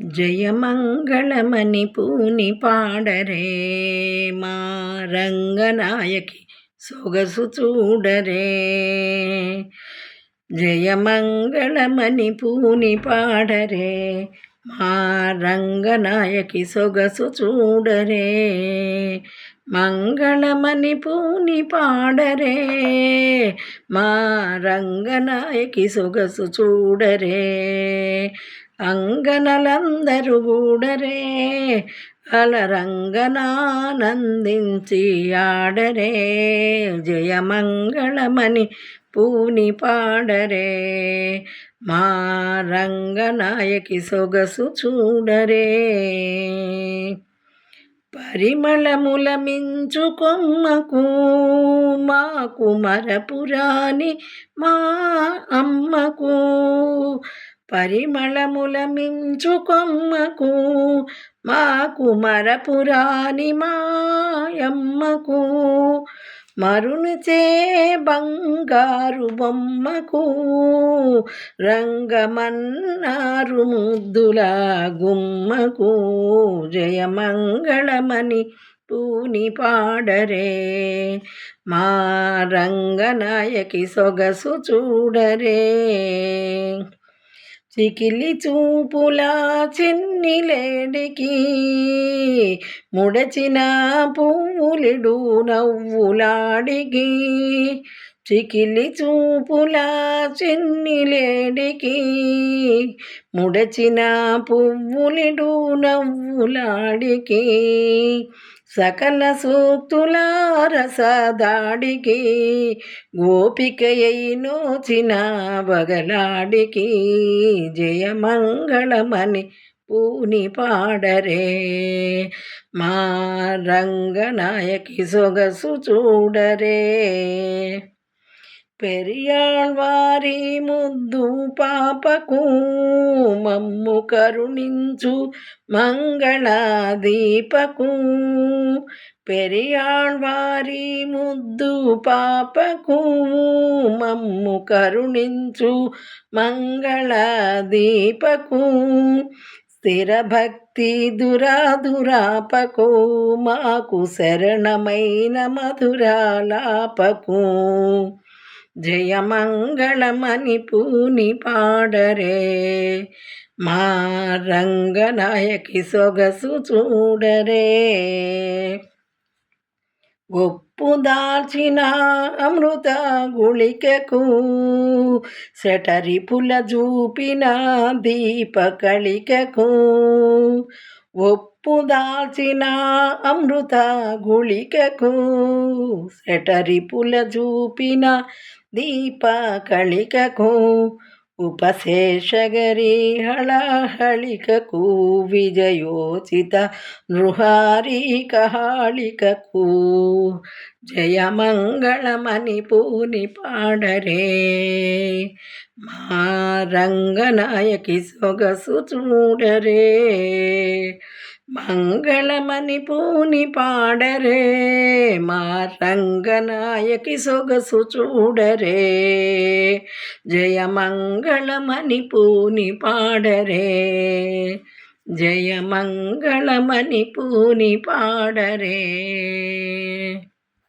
జయమంగళమని పూని పాడరే మా రంగనాయకి సొగసు చూడరే. జయమంగళమని పూని పాడరే మా రంగనాయకి సొగసు చూడరే. మంగళమని పూని పాడరే మా రంగనాయకి సొగసు చూడరే. అంగనలందరూ గూడరే అలరంగనానందించి ఆడరే. జయమంగళమని పూని పాడరే మా రంగనాయకి సొగసు చూడరే. పరిమళముల మించు కొమ్మకు మాకు మరపురాని మా అమ్మకు. పరిమళముల మించు కొమ్మకు మాకు మరపురాని మాయమ్మకు. మరునిచే బంగారు బొమ్మకు రంగమన్నారు ముద్దుల గుమ్మకు. జయమంగళమని పూని పాడరే మా రంగనాయకి సొగసు చూడరే. చికిలి చూపుల చిన్నిలేడికి ముడచిన పువ్వులిడు నవ్వులాడికి. చికిలి చూపుల చిన్నిలేడికి ముడచిన పువ్వులిడు నవ్వులాడికి. సకల సూక్తుల రసదాడికి గోపికయైనోచిన బగలాడికి. జయమంగళమని పూని పాడరే మా రంగనాయకి సొగసు చూడరే. పెరియాళ్వారి ముద్దు పాపకు మమ్ము కరుణించు మంగళదీపకు. పెరియాళ్వారి ముద్దు పాపకు మమ్ము కరుణించు మంగళదీపకు. స్థిర భక్తి దురాదురాపకు మాకు శరణమైన మధురాలాపకు. జయమంగళమని పూని పాడరే మా రంగనాయకి సొగసు చూడరే. ఒప్పు దాల్చిన అమృత గుళికకు శఠరిపుల చూపిన దీపకళికకు. ఒప్పు దాల్చిన అమృత గుళికకు శఠరిపుల చూపిన దీపకళికకు. ఉపశేషగరి హళహళికకు విజయోచిత నృహారికహాళికకు. జయమంగళమని పూని పాడరే మా రంగనాయకి సొగసు చూడరే. మంగళమని పూని పాడరే మా రంగనాయకి సొగసు చూడరే. జయమంగళమని పూని పాడరే జయమంగళమని పూని పాడరే.